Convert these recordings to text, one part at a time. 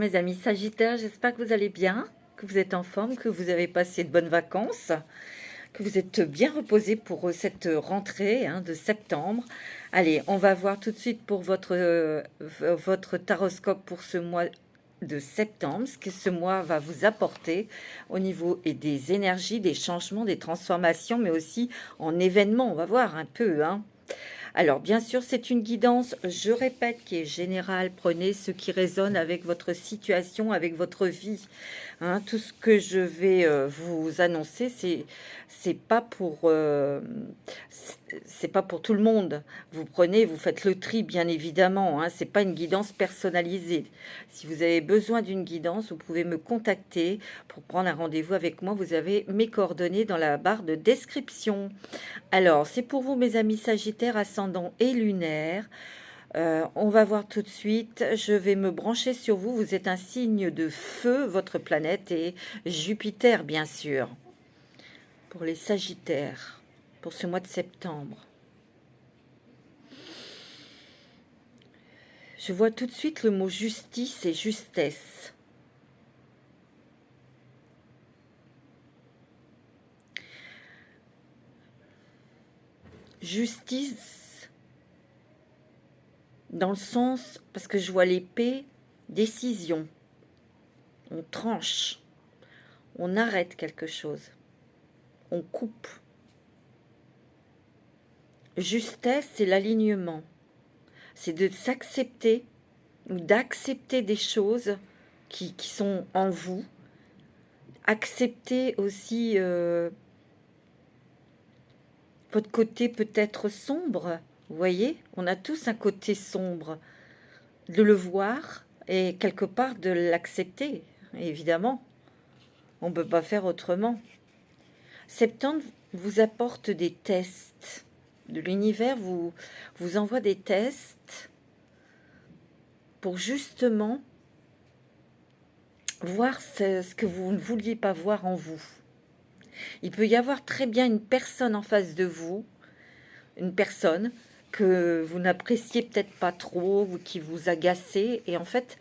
mes amis Sagittaires, j'espère que vous allez bien, que vous êtes en forme, que vous avez passé de bonnes vacances, que vous êtes bien reposés pour cette rentrée de septembre. Allez, on va voir tout de suite pour votre taroscope pour ce mois de septembre, ce que ce mois va vous apporter au niveau des énergies, des changements, des transformations, mais aussi en événements. On va voir un peu, Alors, bien sûr, c'est une guidance, je répète, qui est générale. Prenez ce qui résonne avec votre situation, avec votre vie. Tout ce que je vais vous annoncer, c'est pas pour c'est pas pour tout le monde. Vous prenez, vous faites le tri, bien évidemment. C'est pas une guidance personnalisée. Si vous avez besoin d'une guidance, vous pouvez me contacter pour prendre un rendez-vous avec moi. Vous avez mes coordonnées dans la barre de description. Alors, c'est pour vous, mes amis Sagittaires, ascendant et lunaire. On va voir tout de suite. Je vais me brancher sur vous. Vous êtes un signe de feu, votre planète, et Jupiter, bien sûr. Pour les Sagittaires, pour ce mois de septembre. Je vois tout de suite le mot justice et justesse. Justice dans le sens, parce que je vois l'épée, décision. On tranche, on arrête quelque chose, on coupe. Justesse, c'est l'alignement. C'est de s'accepter ou d'accepter des choses qui sont en vous. Accepter aussi votre côté peut-être sombre. Vous voyez, on a tous un côté sombre. De le voir et quelque part de l'accepter, évidemment. On ne peut pas faire autrement. Septembre vous apporte des tests. De l'univers vous envoie des tests pour justement voir ce que vous ne vouliez pas voir en vous. Il peut y avoir très bien une personne en face de vous, une personne que vous n'appréciez peut-être pas trop, ou qui vous agacez, et en fait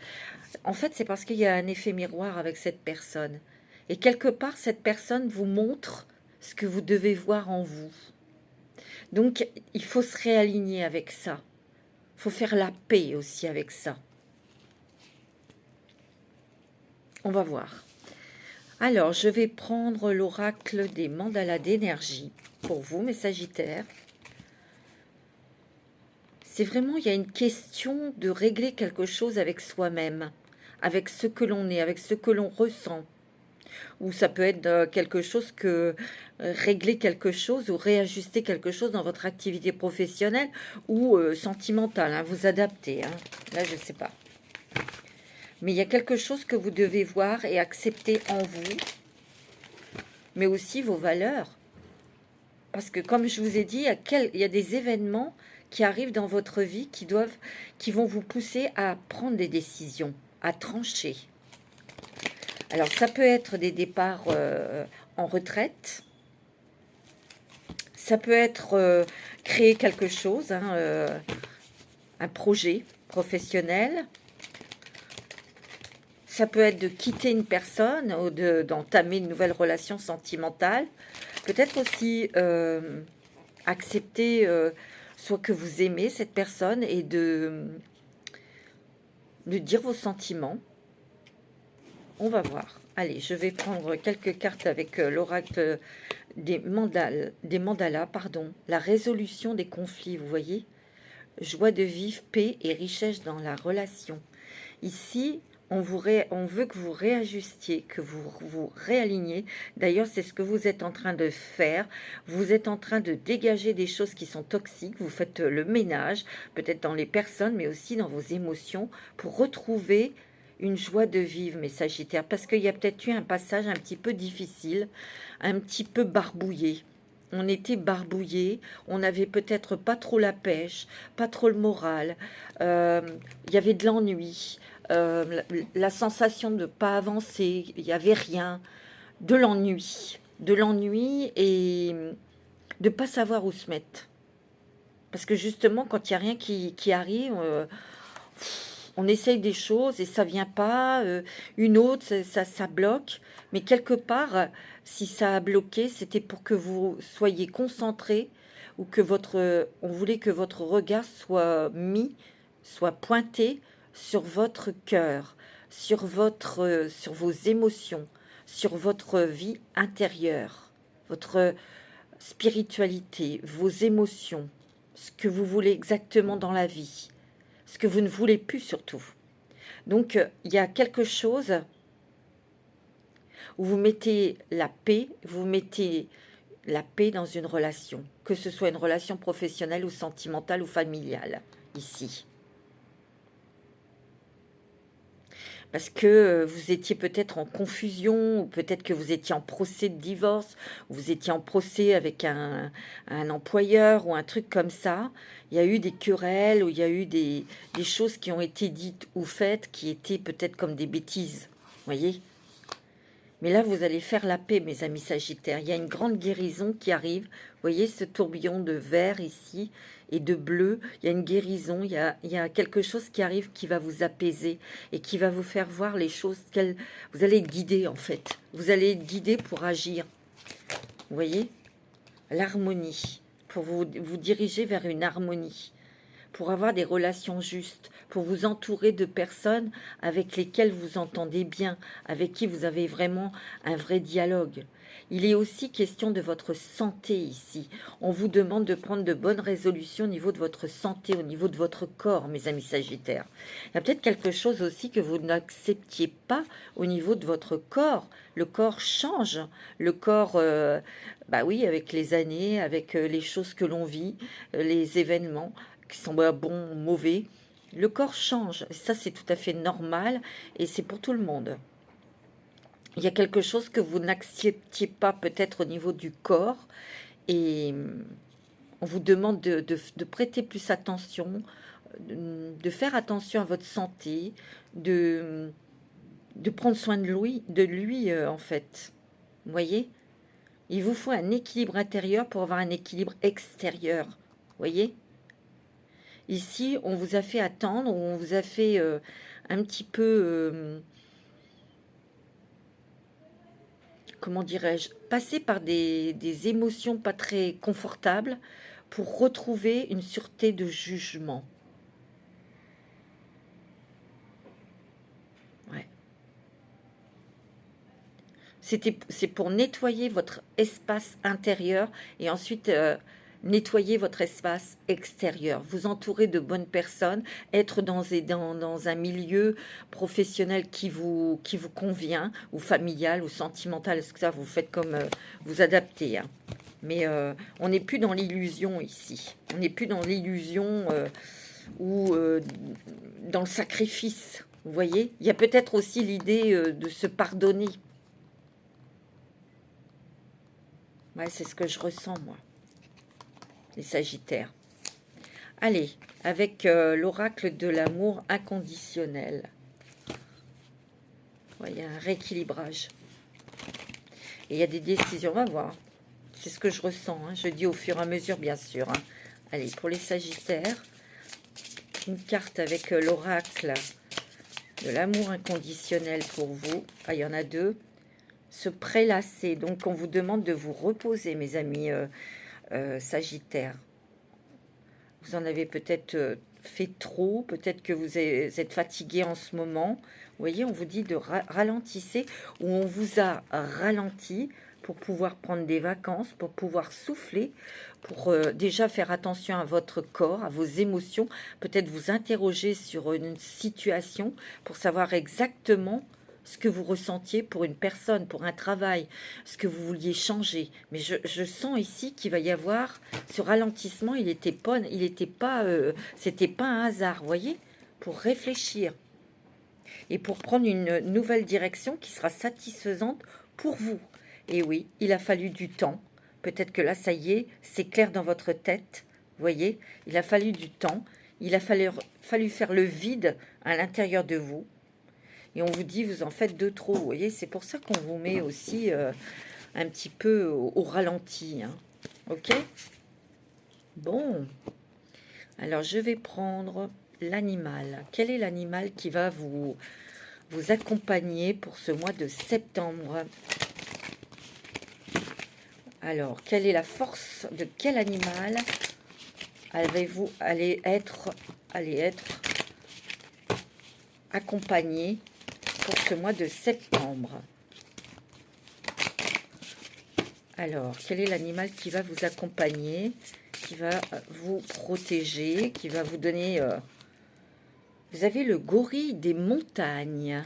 c'est parce qu'il y a un effet miroir avec cette personne. Et quelque part, cette personne vous montre ce que vous devez voir en vous. Donc, il faut se réaligner avec ça. Il faut faire la paix aussi avec ça. On va voir. Alors, je vais prendre l'oracle des mandalas d'énergie pour vous, mes Sagittaires. C'est vraiment, il y a une question de régler quelque chose avec soi-même, avec ce que l'on est, avec ce que l'on ressent. Ou ça peut être quelque chose que régler quelque chose ou réajuster quelque chose dans votre activité professionnelle ou sentimentale, vous adapter. Là, je ne sais pas. Mais il y a quelque chose que vous devez voir et accepter en vous, mais aussi vos valeurs. Parce que comme je vous ai dit, il y a des événements qui arrivent dans votre vie qui vont vous pousser à prendre des décisions, à trancher. Alors, ça peut être des départs en retraite. Ça peut être créer quelque chose, un projet professionnel. Ça peut être de quitter une personne ou d'entamer une nouvelle relation sentimentale. Peut-être aussi accepter soit que vous aimez cette personne et de dire vos sentiments. On va voir. Allez, je vais prendre quelques cartes avec l'oracle des mandalas, la résolution des conflits, vous voyez. Joie de vivre, paix et richesse dans la relation. Ici, on veut que vous réajustiez, que vous réaligniez. D'ailleurs, c'est ce que vous êtes en train de faire. Vous êtes en train de dégager des choses qui sont toxiques. Vous faites le ménage, peut-être dans les personnes, mais aussi dans vos émotions, pour retrouver une joie de vivre, mes Sagittaires, parce qu'il y a peut-être eu un passage un petit peu difficile, un petit peu barbouillé. On était barbouillé, on n'avait peut-être pas trop la pêche, pas trop le moral, il y avait de l'ennui, la sensation de ne pas avancer, il n'y avait rien, de l'ennui et de ne pas savoir où se mettre. Parce que justement, quand il n'y a rien qui arrive, on essaye des choses et ça vient pas, une autre, ça bloque. Mais quelque part, si ça a bloqué, c'était pour que vous soyez concentré ou que on voulait que votre regard soit soit pointé sur votre cœur, sur vos émotions, sur votre vie intérieure, votre spiritualité, vos émotions, ce que vous voulez exactement dans la vie, ce que vous ne voulez plus surtout. Donc, il y a quelque chose où vous mettez la paix dans une relation, que ce soit une relation professionnelle ou sentimentale ou familiale, ici. Parce que vous étiez peut-être en confusion, ou peut-être que vous étiez en procès de divorce, ou vous étiez en procès avec un employeur, ou un truc comme ça. Il y a eu des querelles, ou il y a eu des choses qui ont été dites ou faites, qui étaient peut-être comme des bêtises, voyez. Mais là, vous allez faire la paix, mes amis Sagittaires. Il y a une grande guérison qui arrive. Vous voyez ce tourbillon de vert ici et de bleu. Il y a une guérison, il y a quelque chose qui arrive qui va vous apaiser et qui va vous faire voir les choses. Vous allez être guidé, en fait. Vous allez être guidé pour agir. Vous voyez? L'harmonie. Pour vous diriger vers une harmonie. Pour avoir des relations justes, pour vous entourer de personnes avec lesquelles vous entendez bien, avec qui vous avez vraiment un vrai dialogue. Il est aussi question de votre santé ici. On vous demande de prendre de bonnes résolutions au niveau de votre santé, au niveau de votre corps, mes amis Sagittaires. Il y a peut-être quelque chose aussi que vous n'acceptiez pas au niveau de votre corps. Le corps change. Le corps, bah oui, avec les années, avec les choses que l'on vit, les événements qui sont bons, mauvais, le corps change. Ça, c'est tout à fait normal et c'est pour tout le monde. Il y a quelque chose que vous n'acceptiez pas peut-être au niveau du corps et on vous demande de prêter plus attention, de faire attention à votre santé, de prendre soin de lui en fait. Vous voyez? Il vous faut un équilibre intérieur pour avoir un équilibre extérieur. Vous voyez? Ici, on vous a fait attendre, on vous a fait un petit peu, comment dirais-je, passer par des émotions pas très confortables pour retrouver une sûreté de jugement. Ouais. C'est pour nettoyer votre espace intérieur et ensuite nettoyer votre espace extérieur, vous entourer de bonnes personnes, être dans un milieu professionnel qui vous convient, ou familial, ou sentimental, est-ce que ça vous faites comme vous adaptez, hein. Mais on n'est plus dans l'illusion ici, on n'est plus dans l'illusion ou dans le sacrifice, vous voyez. Il y a peut-être aussi l'idée de se pardonner. Ouais, c'est ce que je ressens, moi. Les Sagittaires. Allez, avec l'oracle de l'amour inconditionnel. Ouais, il y a un rééquilibrage. Et il y a des décisions, on va voir. C'est ce que je ressens, hein. Je dis au fur et à mesure, bien sûr, hein. Allez, pour les Sagittaires, une carte avec l'oracle de l'amour inconditionnel pour vous. Ah, il y en a deux. Se prélasser. Donc, on vous demande de vous reposer, mes amis Sagittaire. Vous en avez peut-être fait trop, peut-être que vous êtes fatigué en ce moment. Vous voyez, on vous dit de ralentissez, ou on vous a ralenti pour pouvoir prendre des vacances, pour pouvoir souffler, pour déjà faire attention à votre corps, à vos émotions, peut-être vous interroger sur une situation pour savoir exactement ce que vous ressentiez pour une personne, pour un travail, ce que vous vouliez changer. Mais je sens ici qu'il va y avoir ce ralentissement. C'était pas un hasard, vous voyez, pour réfléchir et pour prendre une nouvelle direction qui sera satisfaisante pour vous. Et oui, il a fallu du temps. Peut-être que là, ça y est, c'est clair dans votre tête. Vous voyez, il a fallu du temps. Il a fallu faire le vide à l'intérieur de vous. Et on vous dit, vous en faites de trop. Vous voyez, c'est pour ça qu'on vous met aussi un petit peu au ralenti, hein. Ok? Bon. Alors, je vais prendre l'animal. Quel est l'animal qui va vous accompagner pour ce mois de septembre? Alors, quelle est la force de quel animal allez être accompagné pour ce mois de septembre? Alors, quel est l'animal qui va vous accompagner, qui va vous protéger, qui va vous donner... Vous avez le gorille des montagnes.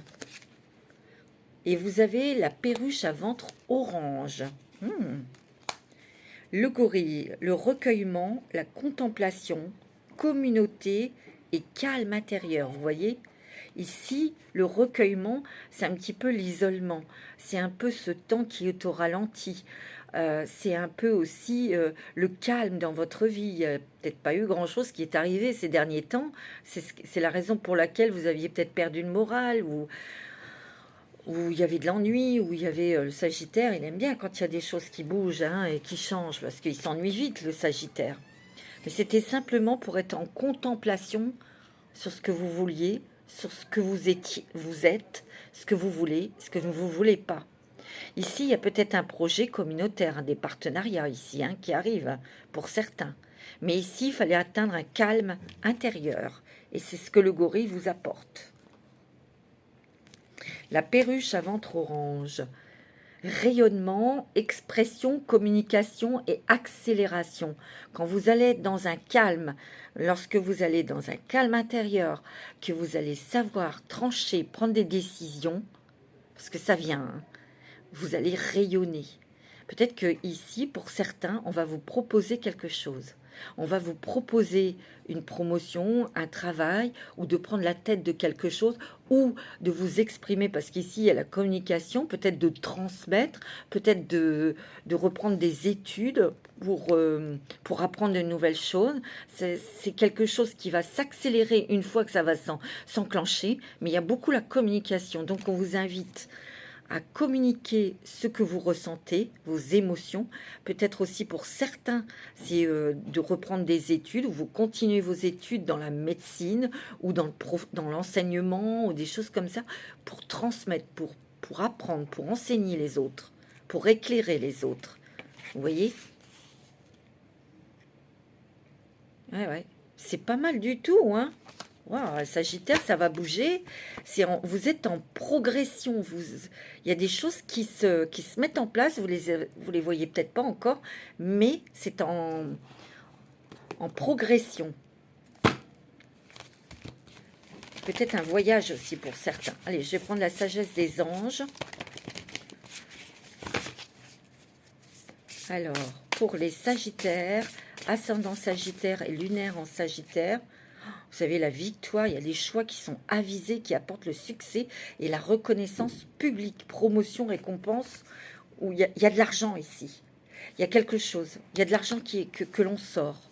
Et vous avez la perruche à ventre orange. Le gorille, le recueillement, la contemplation, communauté et calme intérieur. Vous voyez? Ici, le recueillement, c'est un petit peu l'isolement. C'est un peu ce temps qui est au ralenti. C'est un peu aussi le calme dans votre vie. Il n'y a peut-être pas eu grand-chose qui est arrivé ces derniers temps. C'est la raison pour laquelle vous aviez peut-être perdu le moral, ou où il y avait de l'ennui, où il y avait le Sagittaire. Il aime bien quand il y a des choses qui bougent hein, et qui changent, parce qu'il s'ennuie vite, le Sagittaire. Mais c'était simplement pour être en contemplation sur ce que vous vouliez, sur ce que vous êtes, ce que vous voulez, ce que vous ne voulez pas. Ici, il y a peut-être un projet communautaire, des partenariats ici hein, qui arrivent pour certains. Mais ici, il fallait atteindre un calme intérieur. Et c'est ce que le gorille vous apporte. La perruche à ventre orange. Rayonnement, expression, communication et accélération. Quand vous allez être dans un calme, lorsque vous allez dans un calme intérieur, que vous allez savoir trancher, prendre des décisions, parce que ça vient, hein, vous allez rayonner. Peut-être que ici, pour certains, on va vous proposer quelque chose. On va vous proposer une promotion, un travail, ou de prendre la tête de quelque chose, ou de vous exprimer, parce qu'ici, il y a la communication, peut-être de transmettre, peut-être de reprendre des études pour apprendre de nouvelles choses. C'est quelque chose qui va s'accélérer une fois que ça va s'enclencher, mais il y a beaucoup la communication. Donc, on vous invite à communiquer ce que vous ressentez, vos émotions. Peut-être aussi pour certains, c'est de reprendre des études, ou vous continuez vos études dans la médecine, ou dans l'enseignement, ou des choses comme ça, pour transmettre, pour apprendre, pour enseigner les autres, pour éclairer les autres. Vous voyez? Ouais. C'est pas mal du tout, hein? Wow, Sagittaire, ça va bouger. Vous êtes en progression. Il y a des choses qui se mettent en place. Vous les voyez peut-être pas encore, mais c'est en progression. Peut-être un voyage aussi pour certains. Allez, je vais prendre la sagesse des anges. Alors, pour les Sagittaires, ascendant Sagittaire et lunaire en Sagittaire, vous savez, la victoire, il y a des choix qui sont avisés, qui apportent le succès et la reconnaissance publique, promotion, récompense, où il y a de l'argent ici. Il y a quelque chose, il y a de l'argent que l'on sort,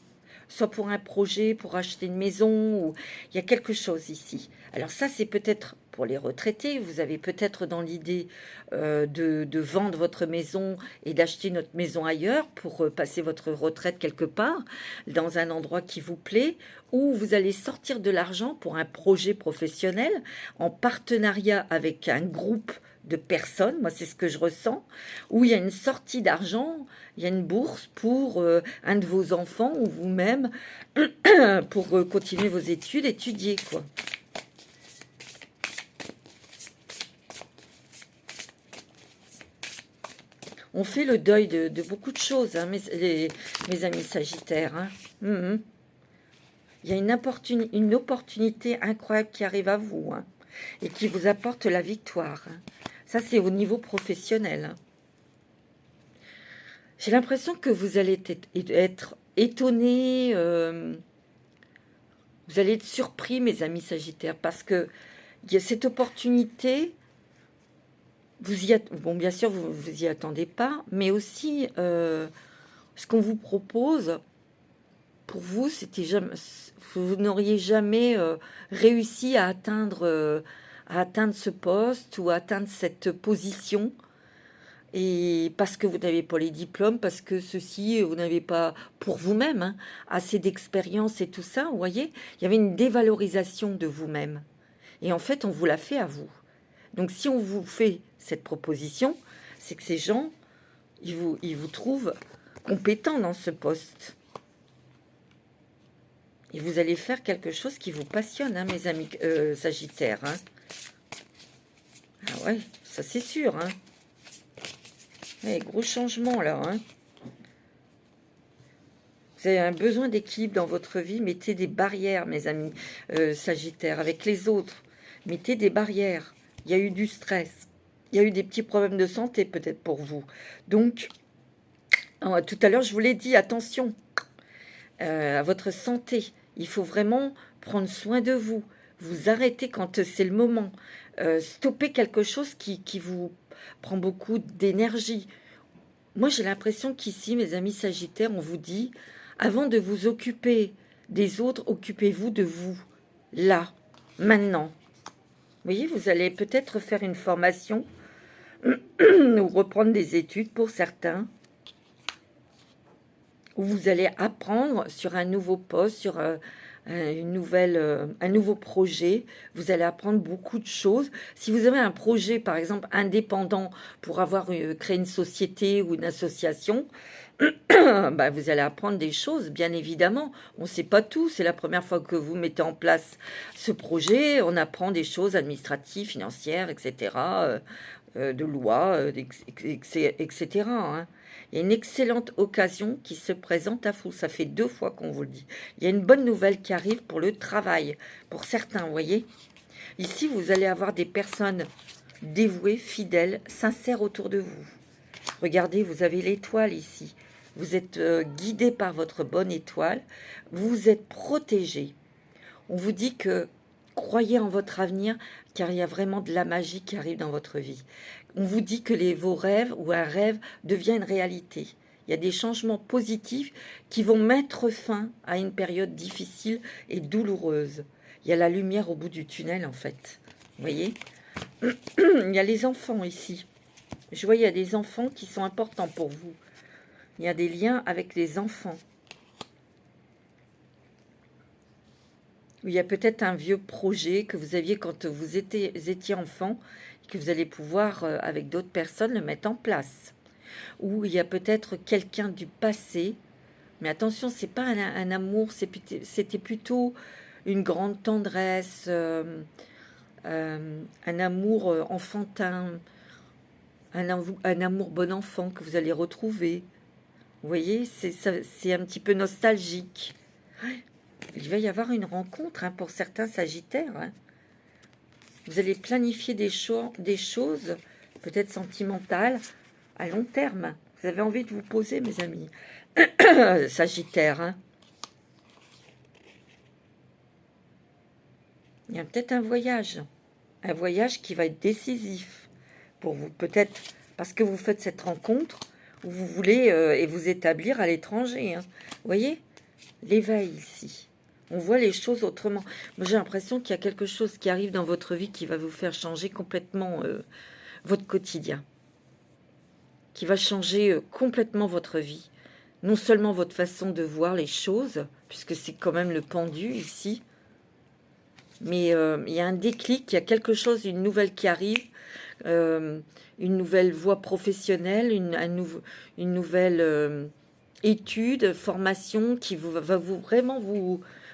soit pour un projet, pour acheter une maison, ou il y a quelque chose ici. Alors ça, c'est peut-être pour les retraités, vous avez peut-être dans l'idée de vendre votre maison et d'acheter notre maison ailleurs pour passer votre retraite quelque part, dans un endroit qui vous plaît, ou vous allez sortir de l'argent pour un projet professionnel en partenariat avec un groupe de personnes, moi c'est ce que je ressens, où il y a une sortie d'argent, il y a une bourse pour un de vos enfants ou vous-même pour continuer vos études, étudier quoi. On fait le deuil de beaucoup de choses, hein, mes amis Sagittaires. Hein. Il y a une opportunité incroyable qui arrive à vous hein, et qui vous apporte la victoire. Hein. Ça, c'est au niveau professionnel. Hein. J'ai l'impression que vous allez être étonné, vous allez être surpris, mes amis Sagittaires, parce que il y a cette opportunité. Bon, bien sûr, vous y attendez pas, mais aussi ce qu'on vous propose, pour vous, c'était jamais, vous n'auriez jamais réussi à atteindre ce poste ou à atteindre cette position. et parce que vous n'avez pas les diplômes, parce que ceci, vous n'avez pas, pour vous-même, hein, assez d'expérience et tout ça, vous voyez, il y avait une dévalorisation de vous-même. Et en fait, on vous l'a fait à vous. Donc si on vous fait cette proposition, c'est que ces gens, ils vous trouvent compétent dans ce poste. Et vous allez faire quelque chose qui vous passionne, hein, mes amis Sagittaires. Hein. Ah ouais, ça c'est sûr. Hein. Ouais, gros changement là. Hein. Vous avez un besoin d'équilibre dans votre vie. Mettez des barrières, mes amis Sagittaires, avec les autres. Mettez des barrières. Il y a eu du stress. Il y a eu des petits problèmes de santé peut-être pour vous. Donc, tout à l'heure, je vous l'ai dit, attention à votre santé. Il faut vraiment prendre soin de vous. Vous arrêtez quand c'est le moment. Stopper quelque chose qui vous prend beaucoup d'énergie. Moi, j'ai l'impression qu'ici, mes amis Sagittaires, on vous dit, avant de vous occuper des autres, occupez-vous de vous. Là, maintenant. Vous voyez, vous allez peut-être faire une formation ou reprendre des études pour certains, où vous allez apprendre sur un nouveau poste, sur un nouveau projet. Vous allez apprendre beaucoup de choses. Si vous avez un projet, par exemple, indépendant pour avoir créé une société ou une association, bah, vous allez apprendre des choses, bien évidemment. On ne sait pas tout. C'est la première fois que vous mettez en place ce projet. On apprend des choses administratives, financières, etc., de loi, etc. Hein. Il y a une excellente occasion qui se présente à vous. Ça fait 2 fois qu'on vous le dit. Il y a une bonne nouvelle qui arrive pour le travail, pour certains, vous voyez. Ici, vous allez avoir des personnes dévouées, fidèles, sincères autour de vous. Regardez, vous avez l'étoile ici. Vous êtes guidé par votre bonne étoile. Vous êtes protégé. On vous dit que croyez en votre avenir, car il y a vraiment de la magie qui arrive dans votre vie. On vous dit que vos rêves ou un rêve devient une réalité. Il y a des changements positifs qui vont mettre fin à une période difficile et douloureuse. Il y a la lumière au bout du tunnel, en fait. Vous voyez? Il y a les enfants ici. Je vois, il y a des enfants qui sont importants pour vous. Il y a des liens avec les enfants. Il y a peut-être un vieux projet que vous aviez quand vous étiez enfant, que vous allez pouvoir, avec d'autres personnes, le mettre en place. Ou il y a peut-être quelqu'un du passé, mais attention, c'est pas un amour, c'était plutôt une grande tendresse, un amour enfantin, un amour bon enfant que vous allez retrouver. Vous voyez, c'est un petit peu nostalgique. Il va y avoir une rencontre, hein, pour certains Sagittaires. Hein. Vous allez planifier des choses, peut-être sentimentales, à long terme. Vous avez envie de vous poser, mes amis. Sagittaire. Hein. Il y a peut-être un voyage qui va être décisif pour vous. Peut-être parce que vous faites cette rencontre, où vous voulez et vous établir à l'étranger. Hein. Vous voyez, l'éveil ici. On voit les choses autrement. Moi, j'ai l'impression qu'il y a quelque chose qui arrive dans votre vie qui va vous faire changer complètement votre quotidien. Qui va changer complètement votre vie. Non seulement votre façon de voir les choses, puisque c'est quand même le pendu ici, mais il y a un déclic, il y a quelque chose, une nouvelle qui arrive, une nouvelle voie professionnelle, une nouvelle étude, formation qui va vraiment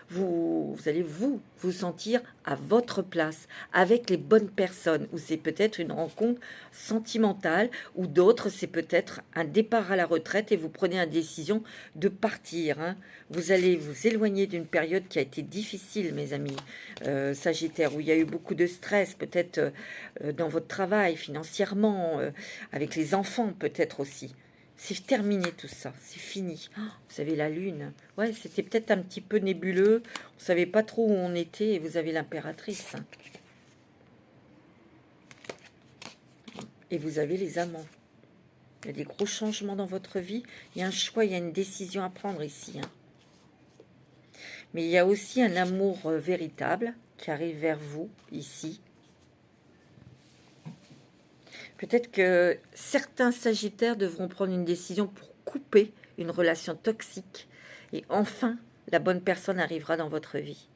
vous allez vous sentir à votre place, avec les bonnes personnes, ou c'est peut-être une rencontre sentimentale, ou d'autres, c'est peut-être un départ à la retraite et vous prenez la décision de partir. Hein. Vous allez vous éloigner d'une période qui a été difficile, mes amis Sagittaires, où il y a eu beaucoup de stress, peut-être dans votre travail, financièrement, avec les enfants peut-être aussi. C'est terminé tout ça, c'est fini. Oh, vous avez la lune. Ouais, c'était peut-être un petit peu nébuleux. On ne savait pas trop où on était et vous avez l'impératrice. Hein. Et vous avez les amants. Il y a des gros changements dans votre vie. Il y a un choix, il y a une décision à prendre ici. Hein. Mais il y a aussi un amour véritable qui arrive vers vous ici. Peut-être que certains Sagittaires devront prendre une décision pour couper une relation toxique. Et enfin, la bonne personne arrivera dans votre vie.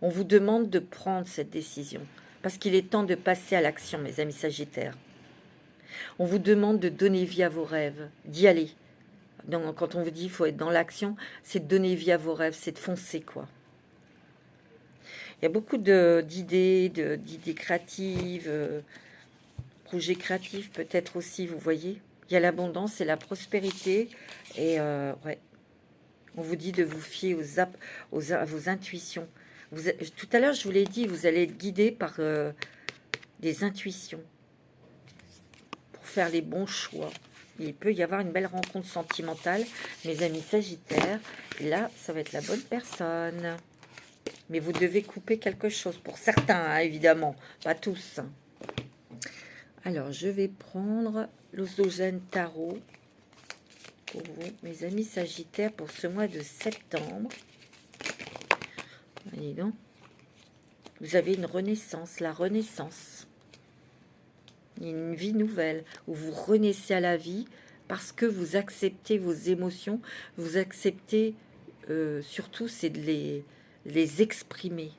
On vous demande de prendre cette décision. Parce qu'il est temps de passer à l'action, mes amis Sagittaires. On vous demande de donner vie à vos rêves, d'y aller. Donc, quand on vous dit qu'il faut être dans l'action, c'est de donner vie à vos rêves, c'est de foncer, quoi. Il y a beaucoup d'idées créatives, projets créatifs peut-être aussi, vous voyez. Il y a l'abondance et la prospérité. Et ouais, on vous dit de vous fier à vos intuitions. Tout à l'heure, je vous l'ai dit, vous allez être guidé par des intuitions pour faire les bons choix. Il peut y avoir une belle rencontre sentimentale, mes amis Sagittaires. Et là, ça va être la bonne personne. Mais vous devez couper quelque chose. Pour certains, hein, évidemment. Pas tous. Alors, je vais prendre l'Osogène Tarot pour vous, mes amis Sagittaires, pour ce mois de septembre. Allez donc. Vous avez une renaissance, la renaissance. Une vie nouvelle, où vous renaissez à la vie parce que vous acceptez vos émotions. Vous acceptez, surtout, c'est de les exprimer.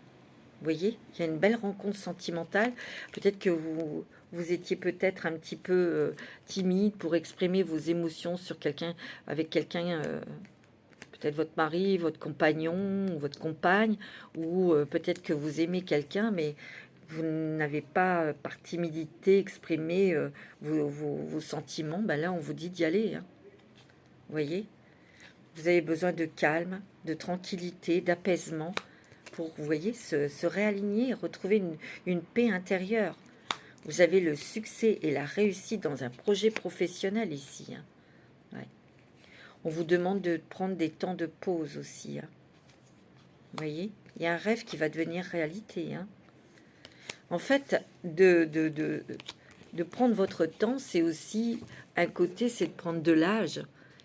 Vous voyez, il y a une belle rencontre sentimentale. Peut-être que vous étiez peut-être un petit peu timide pour exprimer vos émotions sur quelqu'un, avec quelqu'un, peut-être votre mari, votre compagnon, votre compagne, ou peut-être que vous aimez quelqu'un, mais vous n'avez pas, par timidité, exprimé vos sentiments. Ben là, on vous dit d'y aller. Hein. Vous voyez, vous avez besoin de calme, de tranquillité, d'apaisement, pour, vous voyez, se réaligner, retrouver une paix intérieure. Vous avez le succès et la réussite dans un projet professionnel ici. Hein. Ouais. On vous demande de prendre des temps de pause aussi. Hein. Vous voyez, il y a un rêve qui va devenir réalité. Hein. En fait, de prendre votre temps, c'est aussi un côté, c'est de prendre de l'âge.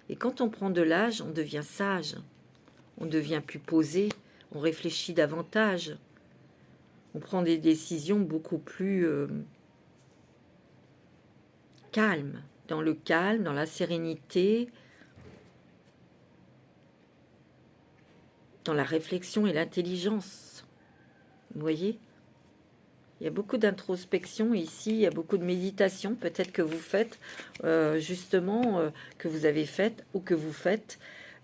Et quand on prend de l'âge, on devient sage. On devient plus posé. On réfléchit davantage. On prend des décisions beaucoup plus calmes. Dans le calme, dans la sérénité, dans la réflexion et l'intelligence. Vous voyez ? Il y a beaucoup d'introspection ici, il y a beaucoup de méditation, peut-être que vous faites, justement, que vous avez faites ou que vous faites.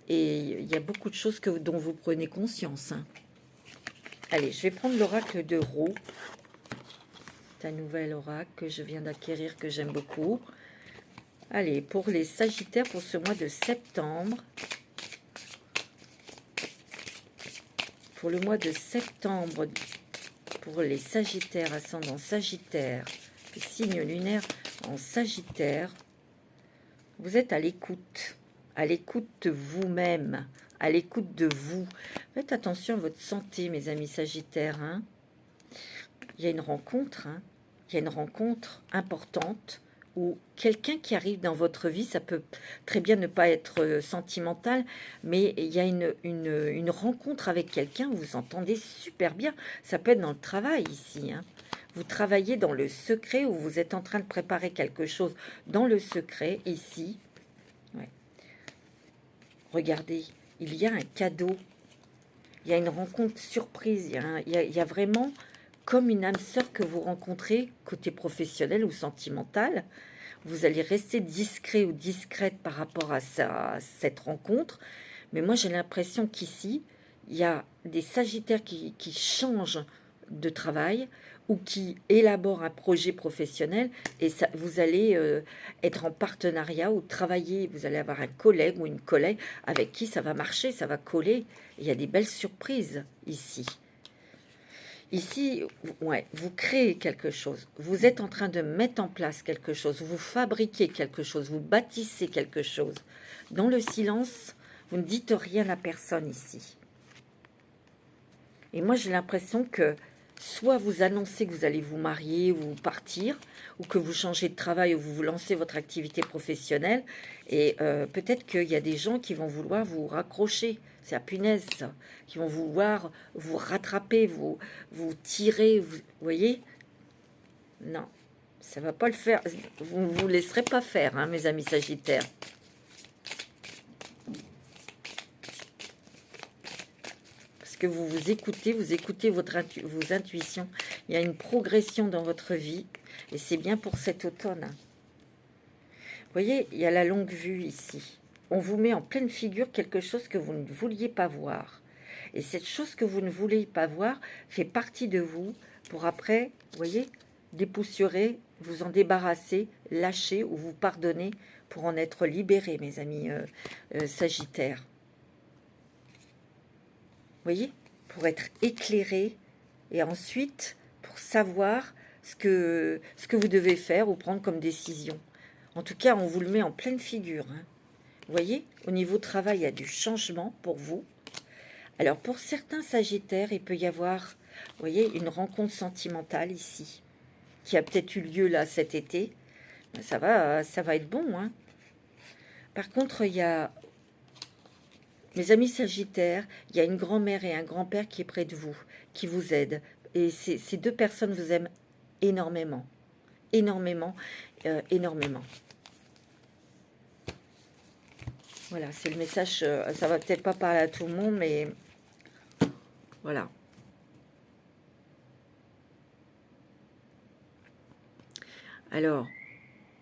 Et il y a beaucoup de choses dont vous prenez conscience. Hein. Allez, je vais prendre l'oracle de Ro. C'est un nouvel oracle que je viens d'acquérir, que j'aime beaucoup. Allez, pour les Sagittaires, pour ce mois de septembre. Pour le mois de septembre, pour les Sagittaires, ascendant Sagittaire, le signe lunaire en Sagittaire, vous êtes à l'écoute de vous-même, à l'écoute de vous. Faites attention à votre santé, mes amis Sagittaires. Hein. Il y a une rencontre, hein. Il y a une rencontre importante ou quelqu'un qui arrive dans votre vie. Ça peut très bien ne pas être sentimental, mais il y a une rencontre avec quelqu'un, vous vous entendez super bien. Ça peut être dans le travail ici. Hein. Vous travaillez dans le secret ou vous êtes en train de préparer quelque chose dans le secret ici. Ouais. Regardez, il y a un cadeau. Il y a une rencontre surprise. Il y a vraiment comme une âme sœur que vous rencontrez côté professionnel ou sentimental. Vous allez rester discret ou discrète par rapport à cette rencontre. Mais moi, j'ai l'impression qu'ici, il y a des Sagittaires qui changent de travail ou qui élaborent un projet professionnel et ça, vous allez être en partenariat ou travailler. Vous allez avoir un collègue ou une collègue avec qui ça va marcher, ça va coller. Il y a des belles surprises ici. Ici, ouais, vous créez quelque chose, vous êtes en train de mettre en place quelque chose, vous fabriquez quelque chose, vous bâtissez quelque chose. Dans le silence, vous ne dites rien à personne ici. Et moi, j'ai l'impression que soit vous annoncez que vous allez vous marier ou partir, ou que vous changez de travail ou vous lancez votre activité professionnelle, et peut-être qu'il y a des gens qui vont vouloir vous raccrocher. C'est la punaise, ça. Qui vont vouloir vous rattraper, vous tirer, vous voyez? Non, Ça va pas le faire. Vous ne vous laisserez pas faire, hein, mes amis Sagittaires. Parce que vous écoutez vos intuitions. Il y a une progression dans votre vie. Et c'est bien pour cet automne. Vous voyez, il y a la longue vue ici. On vous met en pleine figure quelque chose que vous ne vouliez pas voir. Et cette chose que vous ne voulez pas voir fait partie de vous pour après, vous voyez, dépoussiérer, vous en débarrasser, lâcher ou vous pardonner pour en être libéré, mes amis Sagittaires. Vous voyez, pour être éclairé et ensuite pour savoir ce que vous devez faire ou prendre comme décision. En tout cas, on vous le met en pleine figure. Hein. Vous voyez, au niveau travail, il y a du changement pour vous. Alors, pour certains Sagittaires, il peut y avoir, vous voyez, une rencontre sentimentale ici, qui a peut-être eu lieu là cet été. Ça va être bon. Hein. Par contre, il y a, mes amis Sagittaires, il y a une grand-mère et un grand-père qui est près de vous, qui vous aident. Et ces deux personnes vous aiment énormément. Énormément. Voilà, c'est le message. Ça va peut-être pas parler à tout le monde, mais voilà. Alors,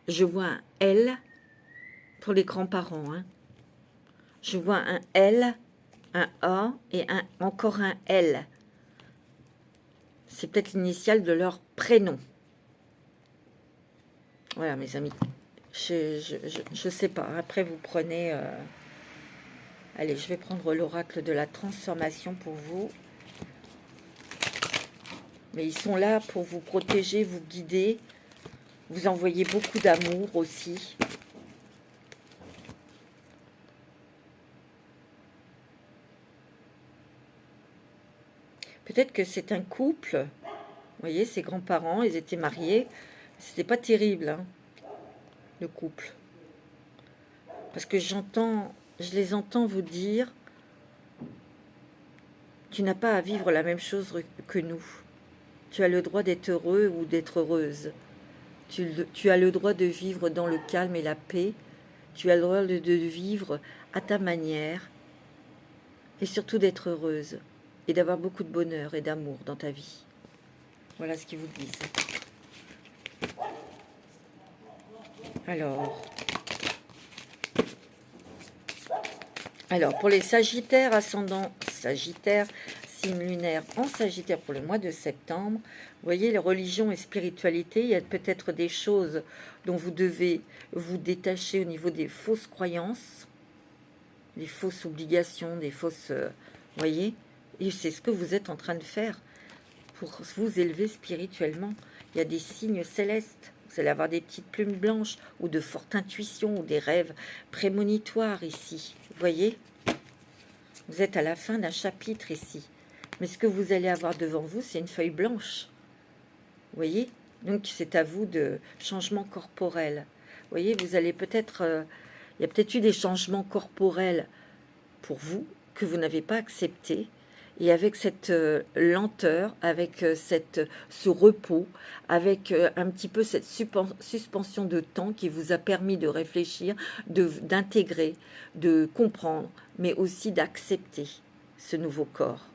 je vois un L pour les grands-parents. Hein. Je vois un L, un A et encore un L. C'est peut-être l'initiale de leur prénom. Voilà, mes amis. Je sais pas. Après, vous prenez... Allez, je vais prendre l'oracle de la transformation pour vous. Mais ils sont là pour vous protéger, vous guider. Vous envoyer beaucoup d'amour aussi. Peut-être que c'est un couple. Vous voyez, ses grands-parents, ils étaient mariés. C'était pas terrible, hein, le couple. Parce que je les entends vous dire, tu n'as pas à vivre la même chose que nous. Tu as le droit d'être heureux ou d'être heureuse. Tu as le droit de vivre dans le calme et la paix. Tu as le droit de vivre à ta manière. Et surtout d'être heureuse. Et d'avoir beaucoup de bonheur et d'amour dans ta vie. Voilà ce qu'ils vous disent. Alors, pour les Sagittaires, ascendant Sagittaire, signe lunaire en Sagittaire pour le mois de septembre, vous voyez, les religions et spiritualité, il y a peut-être des choses dont vous devez vous détacher au niveau des fausses croyances, des fausses obligations, des fausses... vous voyez, et c'est ce que vous êtes en train de faire pour vous élever spirituellement. Il y a des signes célestes. Vous allez avoir des petites plumes blanches ou de fortes intuitions ou des rêves prémonitoires ici. Vous voyez? Vous êtes à la fin d'un chapitre ici. Mais ce que vous allez avoir devant vous, c'est une feuille blanche. Vous voyez? Donc, c'est à vous de changement corporel. Vous voyez, vous allez peut-être... il y a peut-être eu des changements corporels pour vous que vous n'avez pas acceptés. Et avec cette lenteur, avec ce repos, avec un petit peu cette suspension de temps qui vous a permis de réfléchir, d'intégrer, de comprendre, mais aussi d'accepter ce nouveau corps.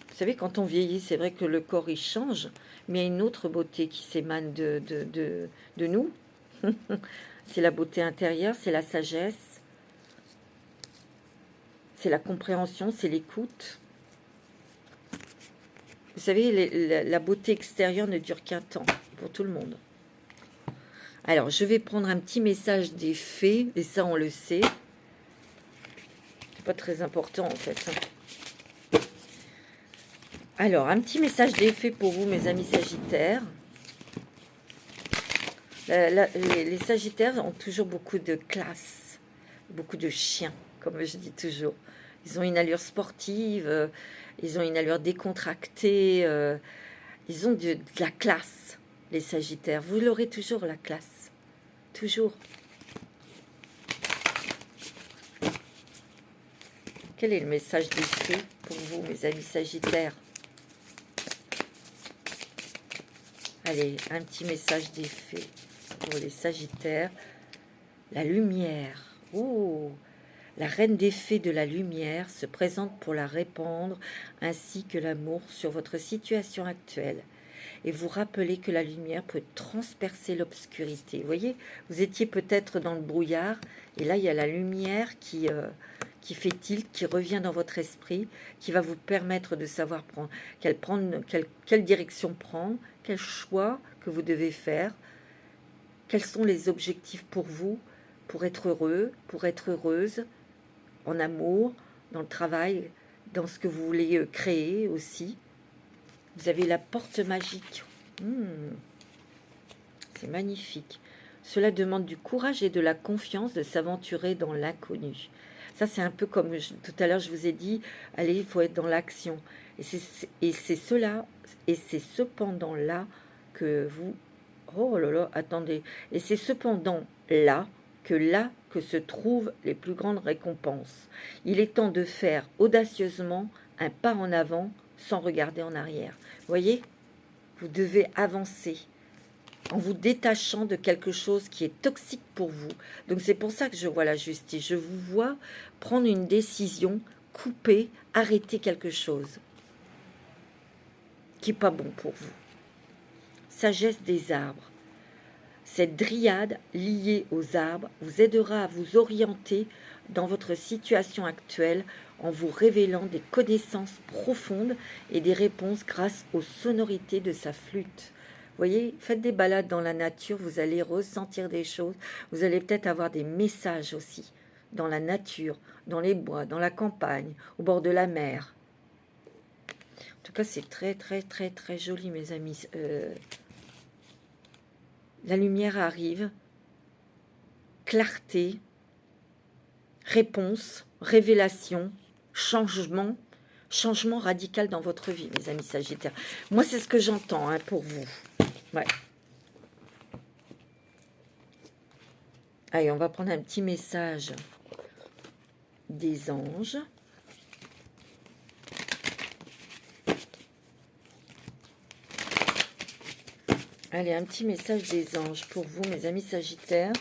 Vous savez, quand on vieillit, c'est vrai que le corps, il change, mais il y a une autre beauté qui s'émane de nous. C'est la beauté intérieure, c'est la sagesse. C'est la compréhension, c'est l'écoute. Vous savez, la beauté extérieure ne dure qu'un temps pour tout le monde. Alors, je vais prendre un petit message des fées, et ça, on le sait. C'est pas très important, en fait. Alors, un petit message des fées pour vous, mes amis Sagittaires. Les Sagittaires ont toujours beaucoup de classe, beaucoup de chiens, comme je dis toujours. Ils ont une allure sportive, ils ont une allure décontractée, ils ont de la classe, les Sagittaires. Vous l'aurez toujours, la classe. Toujours. Quel est le message des fées pour vous, mes amis Sagittaires? Allez, un petit message des fées pour les Sagittaires. La lumière. Oh, la reine des fées de la lumière se présente pour la répandre, ainsi que l'amour sur votre situation actuelle. Et vous rappelez que la lumière peut transpercer l'obscurité. Vous voyez, vous étiez peut-être dans le brouillard, et là, il y a la lumière qui fait tilt, qui revient dans votre esprit, qui va vous permettre de savoir quelle direction prendre, quel choix que vous devez faire, quels sont les objectifs pour vous, pour être heureux, pour être heureuse, en amour, dans le travail, dans ce que vous voulez créer aussi. Vous avez la porte magique. C'est magnifique. Cela demande du courage et de la confiance de s'aventurer dans l'inconnu. Ça, c'est un peu comme tout à l'heure, je vous ai dit, allez, il faut être dans l'action. Et c'est cela, et c'est cependant là que vous... Oh là là, attendez. Et c'est cependant là que se trouvent les plus grandes récompenses. Il est temps de faire audacieusement un pas en avant sans regarder en arrière. Voyez, vous devez avancer en vous détachant de quelque chose qui est toxique pour vous. Donc c'est pour ça que je vois la justice. Je vous vois prendre une décision, couper, arrêter quelque chose qui n'est pas bon pour vous. Sagesse des arbres. Cette dryade liée aux arbres vous aidera à vous orienter dans votre situation actuelle en vous révélant des connaissances profondes et des réponses grâce aux sonorités de sa flûte. Vous voyez, faites des balades dans la nature, vous allez ressentir des choses, vous allez peut-être avoir des messages aussi dans la nature, dans les bois, dans la campagne, au bord de la mer. En tout cas, c'est très, très, très, très joli, mes amis. La lumière arrive, clarté, réponse, révélation, changement radical dans votre vie, mes amis Sagittaires. Moi, c'est ce que j'entends pour vous. Ouais. Allez, on va prendre un petit message des anges. Allez, un petit message des anges pour vous, mes amis Sagittaires.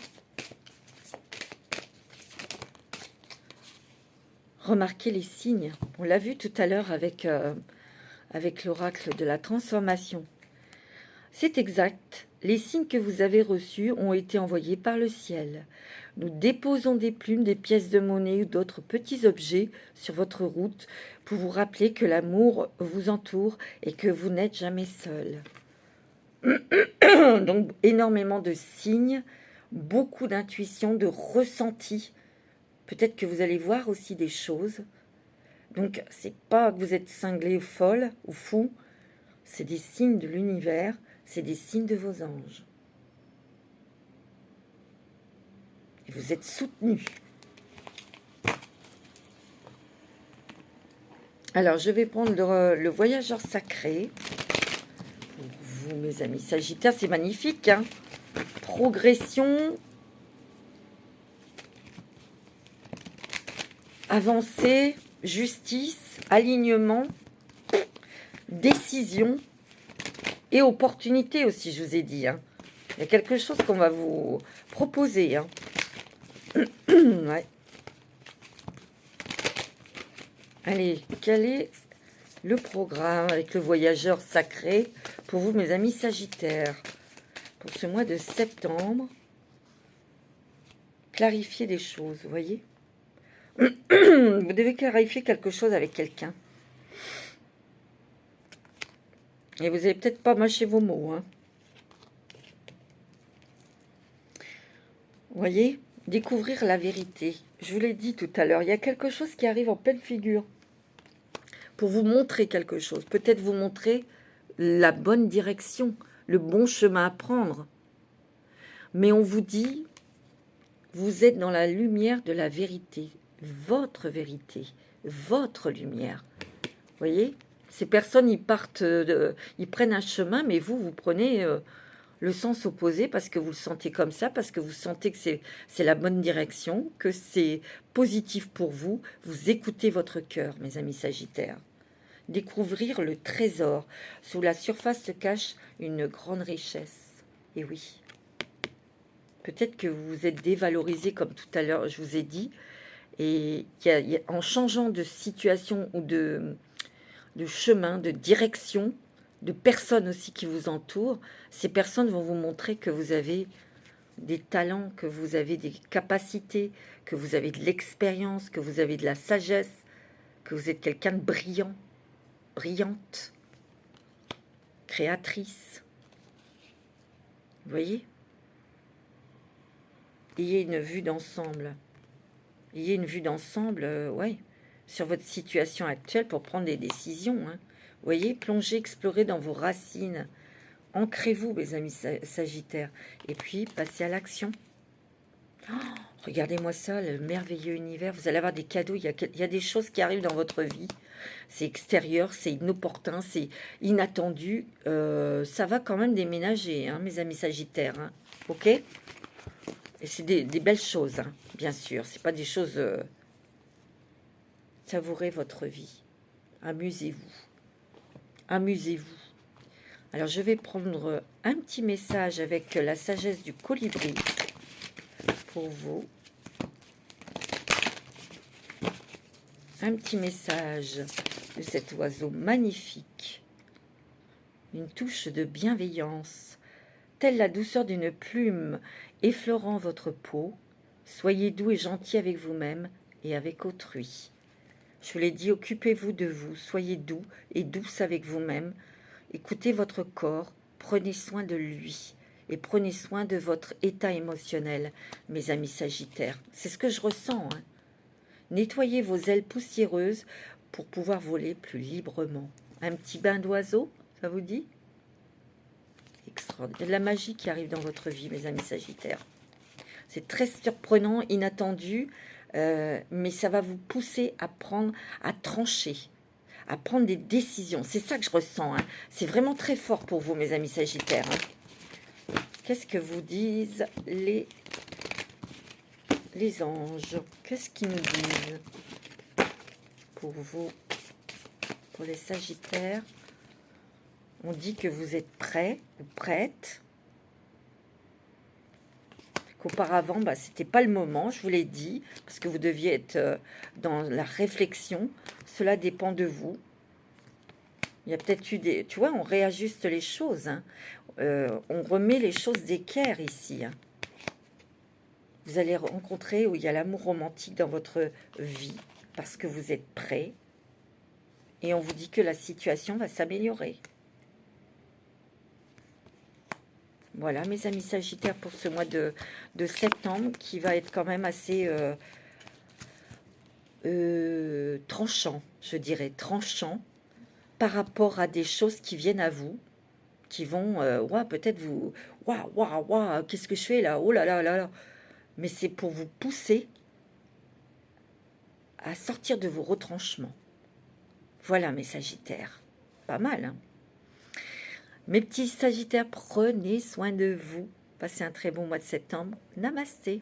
Remarquez les signes. On l'a vu tout à l'heure avec l'oracle de la transformation. C'est exact. Les signes que vous avez reçus ont été envoyés par le ciel. Nous déposons des plumes, des pièces de monnaie ou d'autres petits objets sur votre route pour vous rappeler que l'amour vous entoure et que vous n'êtes jamais seul. Donc, énormément de signes, beaucoup d'intuition, de ressenti. Peut-être que vous allez voir aussi des choses. Donc, c'est pas que vous êtes cinglé ou folle ou fou. C'est des signes de l'univers. C'est des signes de vos anges. Et vous êtes soutenus. Alors, je vais prendre le voyageur sacré. Pour vous, mes amis Sagittaires, c'est magnifique. Hein, progression. Avancée. Justice. Alignement. Décision. Et opportunité aussi, je vous ai dit. Hein. Il y a quelque chose qu'on va vous proposer. Hein. Ouais. Allez, quel est le programme avec le voyageur sacré pour vous, mes amis Sagittaires, pour ce mois de septembre? Clarifier des choses, vous voyez. Vous devez clarifier quelque chose avec quelqu'un. Et vous n'allez peut-être pas mâcher vos mots. Hein. Vous voyez, découvrir la vérité. Je vous l'ai dit tout à l'heure, il y a quelque chose qui arrive en pleine figure. Pour vous montrer quelque chose. Peut-être vous montrer la bonne direction, le bon chemin à prendre. Mais on vous dit, vous êtes dans la lumière de la vérité. Votre vérité, votre lumière. Vous voyez ? Ces personnes, ils prennent un chemin, mais vous prenez le sens opposé parce que vous le sentez comme ça, parce que vous sentez que c'est la bonne direction, que c'est positif pour vous. Vous écoutez votre cœur, mes amis Sagittaires. découvrir le trésor. Sous la surface se cache une grande richesse. Et oui, peut-être que vous vous êtes dévalorisé, comme tout à l'heure, je vous ai dit, et en changeant de situation ou de chemin, de direction, de personnes aussi qui vous entourent, ces personnes vont vous montrer que vous avez des talents, que vous avez des capacités, que vous avez de l'expérience, que vous avez de la sagesse, que vous êtes quelqu'un de brillant, brillante, créatrice. Vous voyez? Ayez une vue d'ensemble. Ayez une vue d'ensemble, ouais, sur votre situation actuelle pour prendre des décisions. Hein. Vous voyez, plongez, explorez dans vos racines. Ancrez-vous, mes amis Sagittaires. Et puis, passez à l'action. Oh, regardez-moi ça, le merveilleux univers. Vous allez avoir des cadeaux. Il y a des choses qui arrivent dans votre vie. C'est extérieur, c'est inopportun, c'est inattendu. Ça va quand même déménager, hein, mes amis Sagittaires. Hein. Ok? Et c'est des belles choses, hein, bien sûr. C'est pas des choses... Savourez votre vie. Amusez-vous. Amusez-vous. Alors, je vais prendre un petit message avec la sagesse du colibri pour vous. Un petit message de cet oiseau magnifique. Une touche de bienveillance, telle la douceur d'une plume effleurant votre peau. Soyez doux et gentil avec vous-même et avec autrui. Je vous l'ai dit, occupez-vous de vous, soyez doux et douce avec vous-même. Écoutez votre corps, prenez soin de lui et prenez soin de votre état émotionnel, mes amis Sagittaires. C'est ce que je ressens. Hein. Nettoyez vos ailes poussiéreuses pour pouvoir voler plus librement. Un petit bain d'oiseau, ça vous dit? Extraordinaire. Il y a de la magie qui arrive dans votre vie, mes amis Sagittaires. C'est très surprenant, inattendu, mais ça va vous pousser à trancher, à prendre des décisions. C'est ça que je ressens. Hein. C'est vraiment très fort pour vous, mes amis Sagittaires. Hein. Qu'est-ce que vous disent les anges? Qu'est-ce qu'ils nous disent pour vous, pour les Sagittaires? On dit que vous êtes prêts ou prêtes. Qu'auparavant, c'était pas le moment, je vous l'ai dit, parce que vous deviez être dans la réflexion. Cela dépend de vous. Il y a peut-être eu des... Tu vois, on réajuste les choses. Hein. On remet les choses d'équerre ici. Hein. Vous allez rencontrer où il y a l'amour romantique dans votre vie, parce que vous êtes prêts. Et on vous dit que la situation va s'améliorer. Voilà, mes amis Sagittaires, pour ce mois de septembre, qui va être quand même assez tranchant, je dirais, tranchant, par rapport à des choses qui viennent à vous, qui vont, ouais, peut-être vous, waouh, qu'est-ce que je fais là, oh là là là là, mais c'est pour vous pousser à sortir de vos retranchements. Voilà, mes Sagittaires, pas mal, hein. Mes petits Sagittaires, prenez soin de vous. Passez un très bon mois de septembre. Namasté.